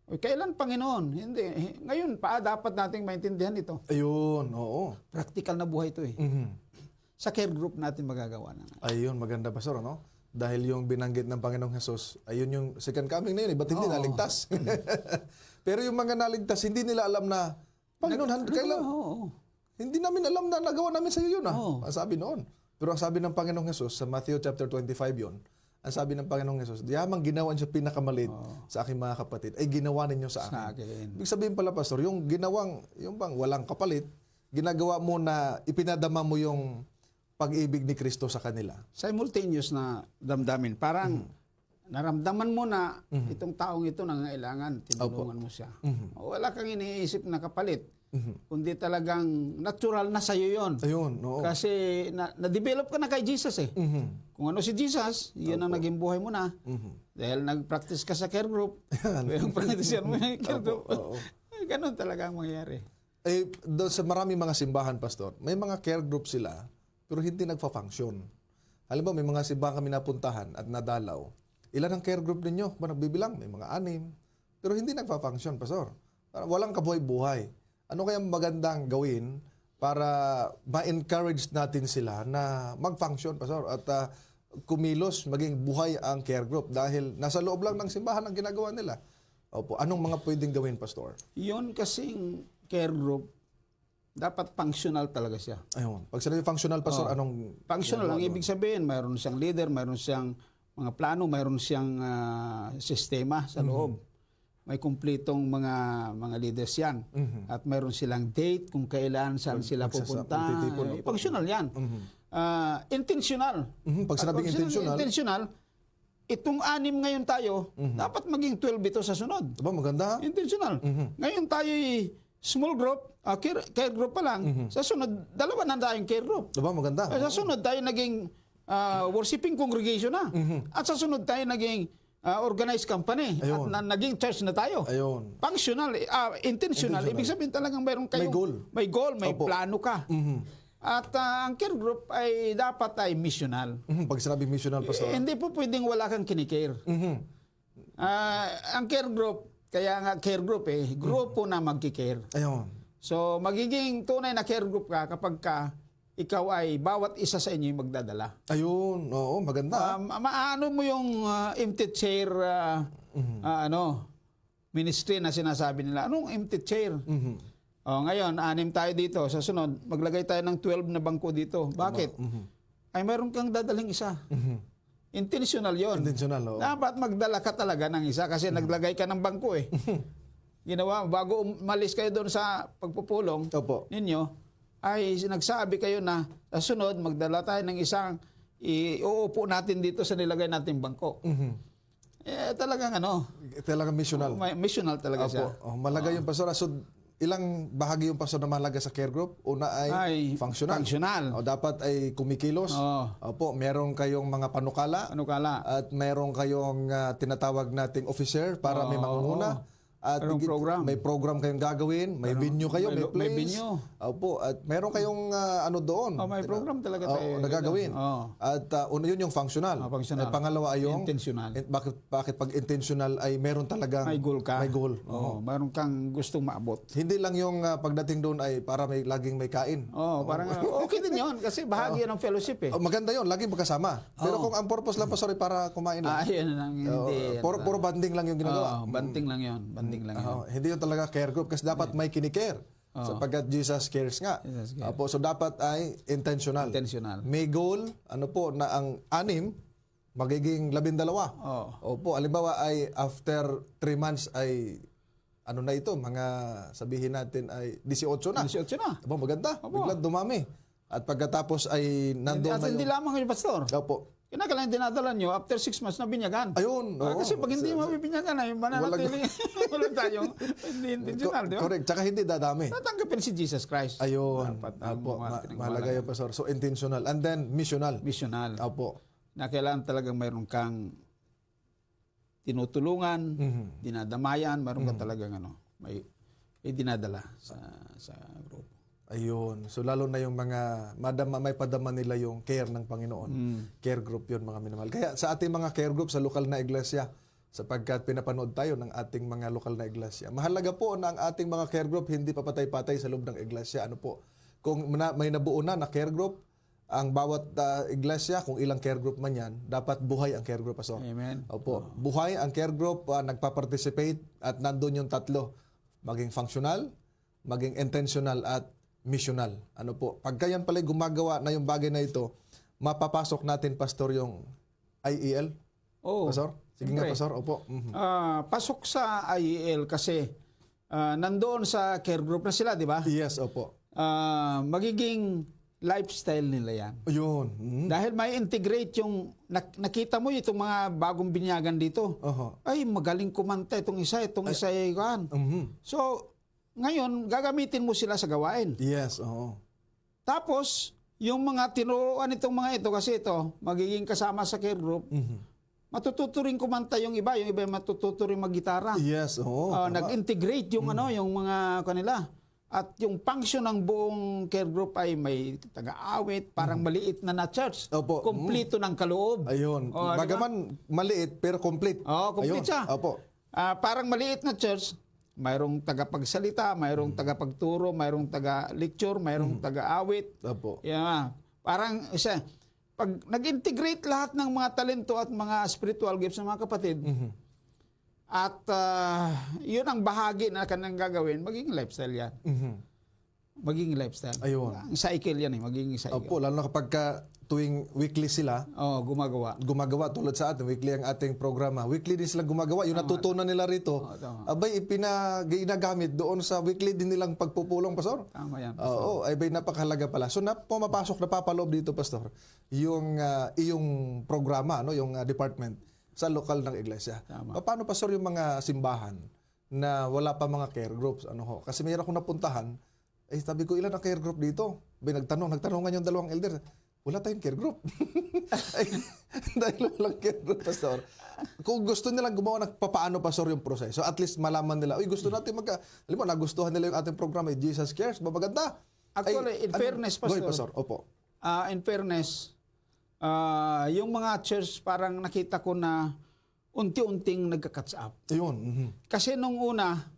Kailan, Panginoon? Hindi. Ngayon, dapat nating maintindihan ito. Ayun, oo. Practical na buhay ito eh. Sa care group natin magagawa na. Ayun, maganda, Pastor, no? Dahil yung binanggit ng Panginoong Jesus, ayun yung second coming na yun, ba't hindi naligtas? Pero yung mga naligtas, hindi nila alam na, Panginoon, kailan? Hindi namin alam na nagawa namin sa iyo yun. Ang sabi noon. Pero ang sabi ng Panginoong Jesus, sa Matthew chapter 25 yun, ang sabi ng Panginoong Jesus, yamang ginawa niyo pinakamalit sa aking mga kapatid, ay ginawa ninyo sa akin. Ibig sabihin pala, Pastor, yung ginawang, yung bang walang kapalit, ginagawa mo na ipinadama mo yung pag-ibig ni Kristo sa kanila. Simultaneous na damdamin. Parang naramdaman mo na itong taong ito nangailangan, tinulungan mo siya. Wala kang iniisip na kapalit. Kundi talagang natural na sa'yo yun. Ayun, oo. Kasi na-develop ka na kay Jesus eh. Kung ano si Jesus, yun ang naging buhay mo na. Dahil nag-practice ka sa care group, yung practice mo yung care group. Ganon talaga ang mangyayari. Eh, doon sa maraming mga simbahan, Pastor, may mga care group sila, pero hindi nagfa-function. Halimbawa, may mga simbahan kami napuntahan at nadalaw. Ilan ang care group ninyo? Ba nagbibilang? May mga 6, pero hindi nagfa-function, Pastor. Walang kabuhay-buhay. Ano kaya magandang gawin para ma-encourage natin sila na mag-function, Pastor, at kumilos, maging buhay ang care group dahil nasa loob lang ng simbahan ang ginagawa nila. Opo, anong mga pwedeng gawin, Pastor? Yun kasing care group, dapat functional talaga siya. Ayun. Pag sinabi functional, Pastor, anong... Functional, ang ibig sabihin, mayroon siyang leader, mayroon siyang mga plano, mayroon siyang sistema sa loob. May kumpletong mga leaders yan. At mayroon silang date kung kailan, saan sila pupunta. Functional yan. Intentional. Pag sinabing intentional, itong 6 ngayon tayo, dapat maging 12 ito sa sunod. diba, maganda? Intentional. Ngayon tayo small group, care group pa lang. Sa sunod, 2 na tayong care group. Diba, maganda? Sa sunod tayo naging worshiping congregation na. At sa sunod tayo naging organized company. Ayun. At naging church na tayo. Ayun. Functional, intentional. Ibig sabihin talagang mayroon kayong... May goal. May plano ka. At ang care group ay dapat ay missional. Pag sinabing missional, Pastor. Hindi po pwedeng wala kang kinikare. Ang care group, kaya nga care group grupo na magkikare. Ayun. So, magiging tunay na care group ka kapag ikaw ay bawat isa sa inyo yung magdadala. Ayun. Oo, maganda. Maano mo yung empty chair ministry na sinasabi nila. Anong empty chair? Ngayon, 6 tayo dito. Sa sunod, maglagay tayo ng 12 na bangko dito. Bakit? Ay mayroon kang dadaling isa. Intentional yon. Intentional, oo. Dapat magdala ka talaga ng isa kasi naglagay ka ng bangko Ginawa, bago umalis kayo doon sa pagpupulong Opo. ninyo, ay nagsabi kayo na sa sunod, magdala tayo ng isang iuupo natin dito sa nilagay nating bangko. Talagang Talagang missional. missional talaga siya. Opo. Malaga yung, Pastor. So, ilang bahagi yung, Pastor, na mahalaga sa care group? Una ay functional. Dapat ay kumikilos. Opo, meron kayong mga panukala. At meron kayong tinatawag nating officer para may mangunguna. At program. may program kayong gagawin, may venue kayo, may place. May venue. Opo, at meron kayong doon. May program talaga tayo. Nagagawin. At yun yung functional. Functional. Pangalawa ay yung intentional. Bakit pag intentional ay meron talagang May goal ka. May goal. Meron kang gustong maabot. Hindi lang yung pagdating doon ay para may laging may kain. Parang okay din yun kasi bahagi yan ng fellowship Maganda yun, laging magkasama. Pero kung ang purpose lang, Pastor, ay para kumain lang. Yun lang, hindi. Puro banding lang yung ginagawa. Banding lang yun. Banding lang yun. Hindi yun talaga care group kasi dapat may kinikare. Sapagkat Jesus cares nga. So dapat ay intentional. May goal, na ang 6 magiging 12. Opo, halimbawa ay after 3 months ay na ito, mga sabihin natin ay 18 na. 18 na. Maganda. Biglang dumami. At pagkatapos ay nandoon na hindi lamang yung pastor. Opo. Kinakailangan dinadala nyo, after 6 months na binyagan. Ayun. Kasi pag hindi mo mabibinyagan, ay mananatili. Wala tayong hindi intentional, di ba? Correct. Tsaka hindi dadami. Tatanggapin si Jesus Christ. Ayun. Opo. Mahalaga yung, Pastor. So, intentional. And then, missional. Missional. Opo. Na kailangan talagang mayroon kang tinutulungan, dinadamayan, mayroon ka talagang may dinadala sa grupo. Ayun. So lalo na yung mga may padama nila yung care ng Panginoon. Care group yun, mga minamahal. Kaya sa ating mga care group sa lokal na iglesia, sapagkat pinapanood tayo ng ating mga lokal na iglesia, mahalaga po na ang ating mga care group hindi papatay-patay sa loob ng iglesia. Kung may nabuo na care group, ang bawat iglesia, kung ilang care group man yan, dapat buhay ang care group, Pastor. Amen. Opo. Buhay ang care group, nagpa-participate at nandun yung tatlo. Maging functional, maging intentional at missional. Pagka yan pala gumagawa na yung bagay na ito, mapapasok natin, Pastor, yung IEL. Pastor? Sige nga, Pastor. Opo. Pasok sa IEL kasi nandoon sa care group na sila, di ba? Yes, opo. Magiging lifestyle nila yan. Ayun. Dahil may integrate yung, nakita mo itong mga bagong binyagan dito. Ay, magaling kumanta itong isa ay kan. So, ngayon, gagamitin mo sila sa gawain. Yes, oo. Tapos, yung mga tinuruan itong mga ito, kasi ito, magiging kasama sa care group, matututo rin kumanta yung iba matututo rin mag-gitara. Yes, oo. Nag-integrate yung yung mga kanila. At yung function ng buong care group ay may taga-awit, parang maliit na church. Opo. Kompleto ng kaloob. Ayun. Bagaman maliit, pero complete. Complete siya. Opo. Parang maliit na church, mayroong tagapagsalita, mayroong tagapagturo, mayroong taga-lecture, mayroong taga-awit. Opo. Yeah. Parang isa, pag nag-integrate lahat ng mga talento at mga spiritual gifts ng mga kapatid, at yun ang bahagi na kanilang gagawin, magiging lifestyle yan. Magiging lifestyle. Ayun. Ang cycle yan magiging cycle. Opo, lalo na kapag tuwing weekly sila, gumagawa tulad sa atin, weekly ang ating programa. Weekly din sila gumagawa. Yung natutunan nila rito, abay, ginagamit doon sa weekly din nilang pagpupulong, Pastor. Tama yan. Oo, abay, napakahalaga pala. So, pumapasok, napapaloob dito, Pastor, yung iyong programa, yung department sa lokal ng iglesia. Tama. Paano, Pastor, yung mga simbahan na wala pa mga care groups? Kasi mayroon akong napuntahan, sabi ko, ilan ang care group dito? Nagtanongan yung dalawang elder. Wala tayong care group. Dahil walang care group, Pastor. Kung gusto nilang gumawa ng paano, Pastor, yung proseso, at least malaman nila, gusto natin alam mo, nagustuhan nila yung ating programa, Jesus Cares, maganda. Actually, in fairness, Pastor. Pastor. Opo. In fairness, yung mga church, parang nakita ko na unti-unting nagka-catch up. Ayun. Kasi nung una,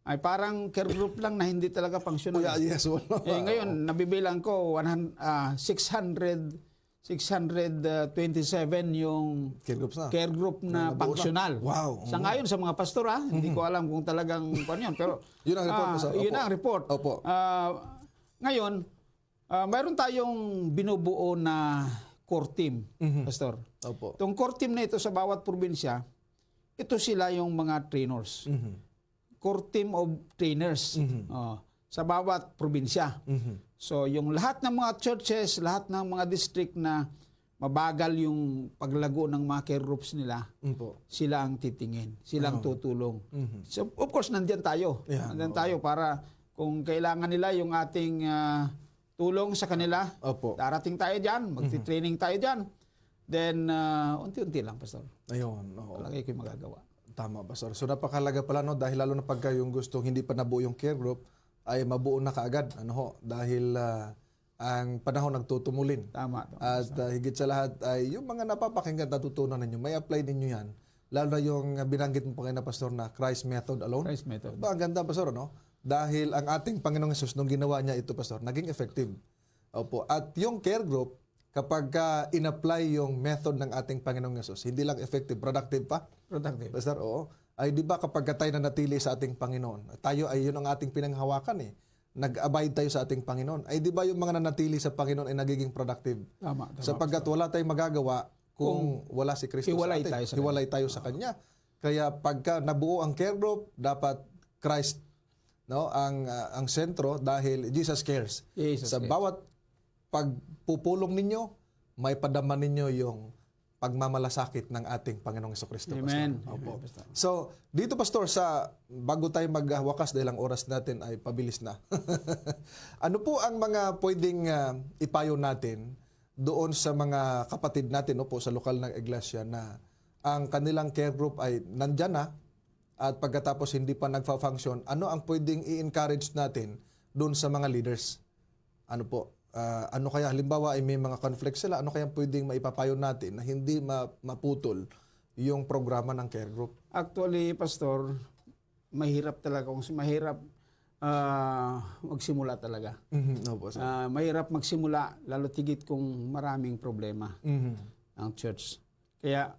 ay parang care group lang na hindi talaga functional. Yes, ngayon, nabibilang ko 627 yung care group na functional. Wow. Sa ngayon, sa mga pastor, hindi ko alam kung talagang kung yun. Pero yun ang report. Yun ang report. Opo. Ngayon, mayroon tayong binubuo na core team, pastor. Opo. Itong core team na ito sa bawat probinsya, ito sila yung mga trainers. Core team of trainers sa bawat probinsya. So, yung lahat ng mga churches, lahat ng mga district na mabagal yung paglago ng mga care groups nila, sila ang titingin, sila ang tutulong. So, of course, nandiyan tayo. Nandiyan tayo para kung kailangan nila yung ating tulong sa kanila, darating tayo dyan, magti-training tayo dyan. Then, unti-unti lang, Pastor. Ayun. Palagi ko yung magagawa. Tama, Pastor. So napakalaga pala, dahil lalo na pagka yung gusto hindi pa nabuo yung care group, ay mabuo na kaagad. Dahil ang panahon nagtutumulin. Tama. At higit sa lahat ay yung mga napapakinggan, natutunan ninyo, may apply ninyo yan. Lalo na yung binanggit mo pa kayo na, Pastor, na Christ method alone. Christ method. Ang ganda, Pastor, Dahil ang ating Panginoong Hesus, nung ginawa niya ito, Pastor, naging effective. Opo. At yung care group, kapag in-apply yung method ng ating Panginoong Hesus, hindi lang effective, productive pa. Productive. Pastor, ay di ba kapag tayo nanatili sa ating Panginoon, tayo ay yun ang ating pinanghawakan Nag-abide tayo sa ating Panginoon. Ay di ba yung mga nanatili sa Panginoon ay nagiging productive? Tama. Sapagkat wala tayong magagawa kung wala si Kristo sa atin. Hiwalay tayo sa Kanya. Kaya pagka nabuo ang care group, dapat Christ ang sentro dahil Jesus cares. Sa bawat pagpupulong ninyo, may padama ninyo yung pagmamalasakit ng ating Panginoong Jesucristo. Amen. Opo. So, dito, Pastor, bago tayo magwakas dahil ang oras natin ay pabilis na. Ano po ang mga pwedeng ipayo natin doon sa mga kapatid natin sa lokal ng iglesia na ang kanilang care group ay nandyan na at pagkatapos hindi pa nagfa-function, ano ang pwedeng i-encourage natin doon sa mga leaders? Ano po? Ano kaya, halimbawa ay may mga conflict sila, ano kaya pwedeng maipapayo natin na hindi maputol yung programa ng care group? Actually, Pastor, mahirap talaga. Mahirap magsimula talaga. Mahirap magsimula, lalo tigit kung maraming problema ang church. Kaya,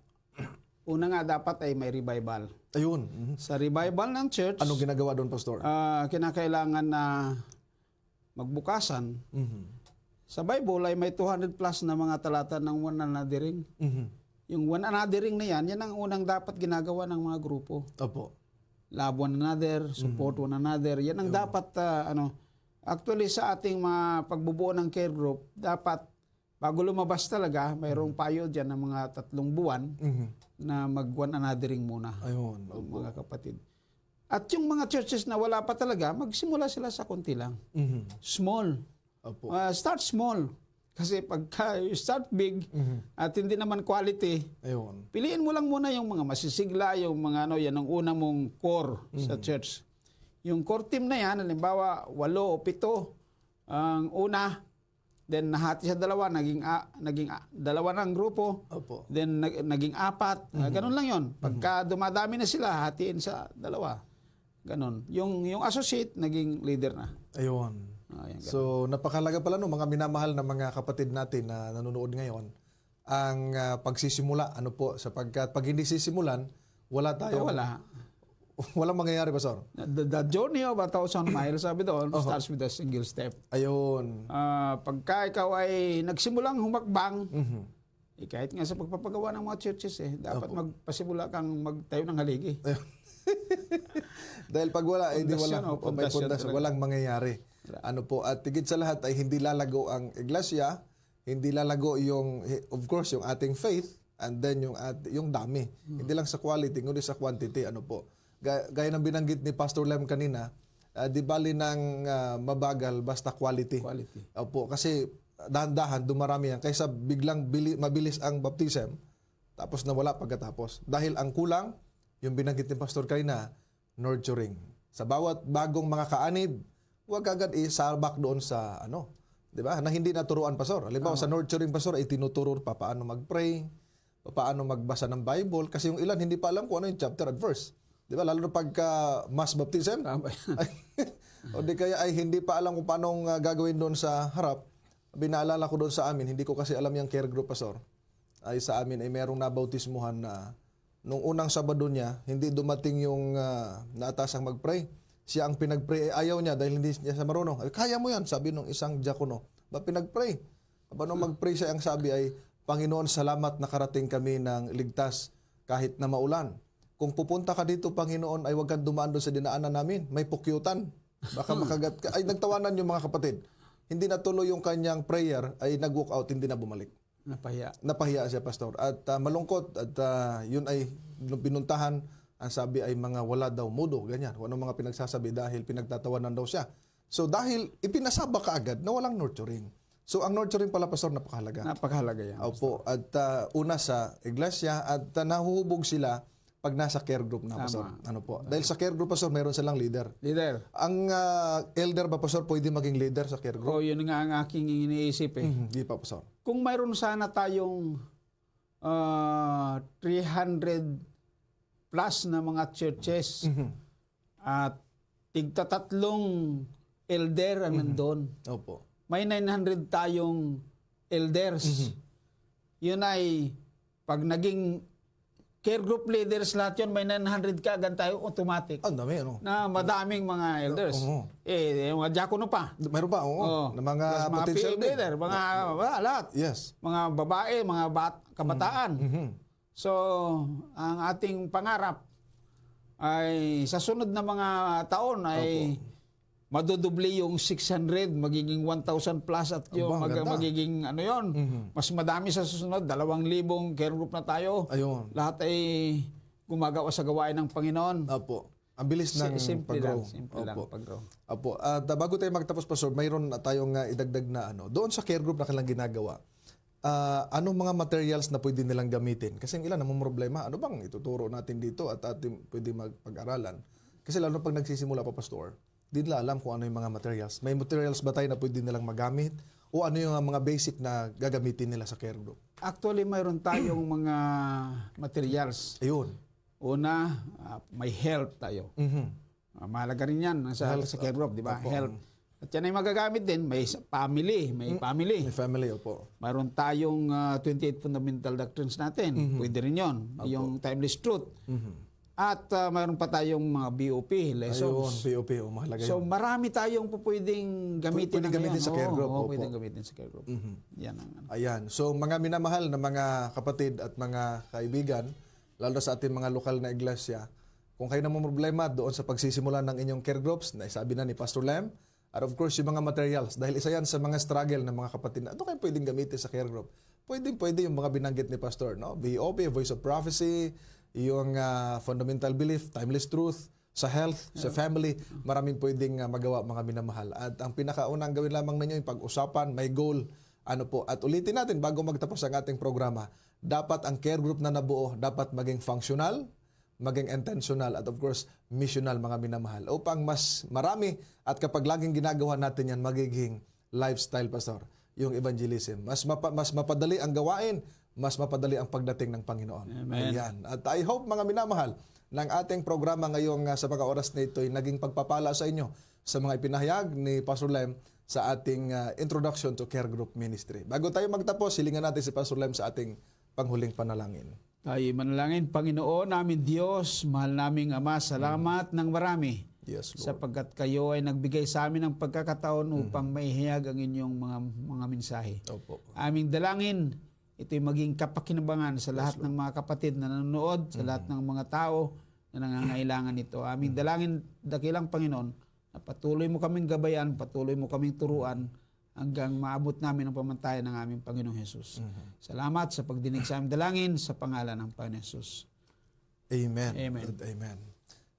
una nga dapat ay may revival. Ayun. Sa revival ng church, anong ginagawa doon, Pastor? Kinakailangan na magbukasan. Sa Bible ay may 200 plus na mga talata ng one anothering. Yung one anothering na yan ang unang dapat ginagawa ng mga grupo. Opo. Love one another, support one another. Yan ang dapat, actually sa ating mga pagbubuo ng care group, dapat bago lumabas talaga, mayroong payo dyan ng mga 3 buwan na mag one anothering muna. Ayun. Mga kapatid. At yung mga churches na wala pa talaga, magsimula sila sa konti lang. Small. Opo. Start small. Kasi pagka you start big at hindi naman quality, ayun, piliin mo lang muna yung mga masisigla, yung mga yan ang unang mong core sa church. Yung core team na yan, halimbawa 8 o 7, ang una, Then nahati sa dalawa, naging dalawa ng grupo. Opo. Then naging apat. Ganun lang 'yon. Pagka dumadami na sila, hatiin sa dalawa. Ganun. Yung associate naging leader na. Ayun. Ayan, ganun. So, napakalaga pala no, mga minamahal na mga kapatid natin na nanonood ngayon, ang pagsisimula, ano po, sapagkat pag hindi sisimulan, wala tayo. Wala. Walang mangyayari, Pastor. The journey of 1,000 miles, sabi doon, starts with a single step. Ayun. Pagka ikaw ay nagsimulang humakbang, kahit nga sa pagpapagawa ng mga churches, dapat magpasimula kang magtayo ng haligi. Dahil pag wala, di Pundasyon, wala, may pundasyon pundasyon, talaga. walang mangyayari. Ano po, at higit sa lahat ay hindi lalago ang iglesia, hindi lalago yung, of course, yung ating faith, and then yung dami. Hindi lang sa quality, kundi sa quantity, ano po. Gaya ng binanggit ni Pastor Lem kanina, di bali ng mabagal, basta quality. Quality. Opo, kasi dahan-dahan, dumarami yan. Kaysa biglang mabilis ang baptism, tapos nawala pagkatapos. Dahil ang kulang, yung binanggit ni Pastor kanina, nurturing. Sa bawat bagong mga kaanib, huwag agad isabak doon sa di ba? Na hindi naturuan, Pastor. Halimbawa, sa nurturing, Pastor, ay tinuturo pa paano mag-pray, paano magbasa ng Bible, kasi yung ilan hindi pa alam kung ano yung chapter at verse. Di ba? Lalo na pagka mass baptism. O di kaya ay hindi pa alam kung paano gagawin doon sa harap. Binaalala ko doon sa amin, hindi ko kasi alam yung care group, Pastor. Ay sa amin ay merong nabautismuhan na nung unang Sabado niya, hindi dumating yung naatasang mag-pray. Siya ang pinag-pray, ayaw niya dahil hindi niya sa marunong. Ay, kaya mo yan, sabi nung isang diakono. Ba pinag-pray? Aba nung mag-pray siya, ang sabi ay, Panginoon, salamat nakarating kami ng ligtas kahit na maulan. Kung pupunta ka dito, Panginoon, ay huwag kang dumaan doon sa dinaanan namin. May pukyutan. Baka makagat ka. Ay, nagtawanan yung mga kapatid. Hindi natuloy yung kanyang prayer, ay nag-walk out, hindi na bumalik. Napahiya siya, Pastor. At malungkot, at yun ay pinuntahan, ang sabi ay mga wala daw mudo, ganyan. Ano mga pinagsasabi dahil pinagtatawanan daw siya. So dahil ipinasaba ka agad na walang nurturing. So ang nurturing pala, Pastor, napakahalaga. Napakahalaga yan. Opo. At una sa iglesia, at nahuhubog sila pag nasa care group na, Pastor. Ano po? Dahil sa care group, Pastor, meron silang leader. Leader. Ang elder ba, Pastor, pwede maging leader sa care group? Yun nga ang aking iniisip Hindi pa, Pastor. Kung mayroon sana tayong 300 plus na mga churches at tigtatatlong elder ang nandun. Opo. May 900 tayong elders. Yun ay pag naging care group leaders lahat yun, may 900 ka, agad tayo automatic. Ang dami, ano? Na madaming mga elders. Yung mga diakono pa. Mayroon pa, oo. Na mga Plus mga potential PM leader, mga lahat. Yes. Mga babae, mga kabataan. So, ang ating pangarap ay sa sunod na mga taon ay madudubli yung 600, magiging 1,000 plus at yung magiging mas madami sa susunod, 2,000 care group na tayo. Ayun. Lahat ay gumagawa sa gawain ng Panginoon. Opo. Ang bilis ng Simple pag-grow. lang pag-grow. Opo. At bago tayo magtapos, Pastor, mayroon tayong idagdag na doon sa care group na kanilang ginagawa. Anong mga materials na pwede nilang gamitin? Kasi ang ilan namang problema, ano bang ituturo natin dito at ating pwede magpag-aralan? Kasi lalo pag nagsisimula pa, Pastor, di nila alam kung ano yung mga materials. May materials ba tayo na pwede nilang magamit? O ano yung mga basic na gagamitin nila sa care group? Actually, mayroon tayong mga materials. Ayun. Una, may health tayo. Mahalaga rin yan sa care group, di ba? Health. At yan ay magagamit din. May family. May family. May family, opo. Mayroon tayong 28 fundamental doctrines natin. Pwede rin yun. Yung timeless truth. At mayroon pa tayong mga BOP lessons. Ayun, POP, mahalaga So yun. marami tayong pwedeng gamitin. Pwedeng gamitin sa care group. Oo, Opo. pwedeng gamitin sa care group. Yan ang Ayan. So mga minamahal na mga kapatid at mga kaibigan, lalo sa ating mga lokal na iglesia, kung kayo namang problema doon sa pagsisimula ng inyong care groups, na sabi na ni Pastor Lem, at of course yung mga materials, dahil isa yan sa mga struggle ng mga kapatid na, ano kayo pwedeng gamitin sa care group? Pwede yung mga binanggit ni Pastor, no? BOP, Voice of Prophecy, yung fundamental belief, timeless truth, sa health, sa family, maraming pwedeng magawa, mga minamahal. At ang pinakaunang gawin lamang ninyo yung pag-usapan, may goal, ano po. At ulitin natin bago magtapos ang ating programa, dapat ang care group na nabuo, dapat maging functional, maging intentional, at of course, missional, mga minamahal. Upang mas marami, at kapag laging ginagawa natin yan, magiging lifestyle, Pastor. yung evangelism. Mas mapadali ang gawain, mas mapadali ang pagdating ng Panginoon. Amen. Ayan. At I hope mga minamahal ng ating programa ngayong sa mga oras na ito ay naging pagpapala sa inyo sa mga ipinahayag ni Pastor Lem sa ating Introduction to Care Group Ministry. Bago tayo magtapos, silingan natin si Pastor Lem sa ating panghuling panalangin. Tayo manalangin, Panginoon namin Diyos, mahal naming Ama, salamat ng marami. Yes, Lord. Sapagkat kayo ay nagbigay sa amin ng pagkakataon upang maihayag ang inyong mga mensahe. Opo. Aming dalangin, ito'y maging kapakinabangan sa lahat ng mga kapatid na nanonood, sa lahat ng mga tao na nangangailangan nito. Aming dalangin, dakilang Panginoon, na patuloy mo kaming gabayan, patuloy mo kaming turuan, hanggang maabot namin ang pamantayan ng aming Panginoong Hesus. Salamat sa pagdinig sa aming dalangin, sa pangalan ng Panginoong Hesus. Amen. Amen. And amen.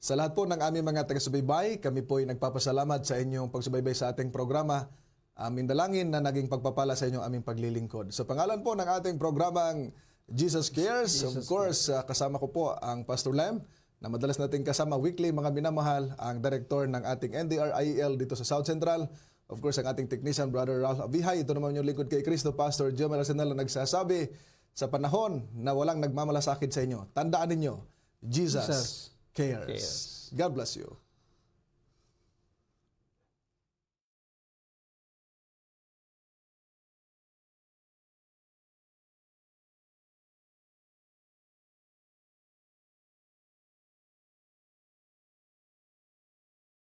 Sa lahat po ng aming mga taga-subaybay, kami po ay nagpapasalamat sa inyong pagsubaybay sa ating programa. Aming dalangin na naging pagpapala sa inyong aming paglilingkod. Sa pangalan po ng ating programang Jesus Cares, of course, kasama ko po ang Pastor Lem, na madalas nating kasama weekly, mga minamahal, ang director ng ating NDRIEL dito sa South Central. Of course, ang ating technician, Brother Ralph Abihay. Ito naman yung lingkod kay Cristo, Pastor Jomel Arsenal, na nagsasabi, sa panahon na walang nagmamalasakit sa inyo, tandaan ninyo, Jesus cares. God bless you.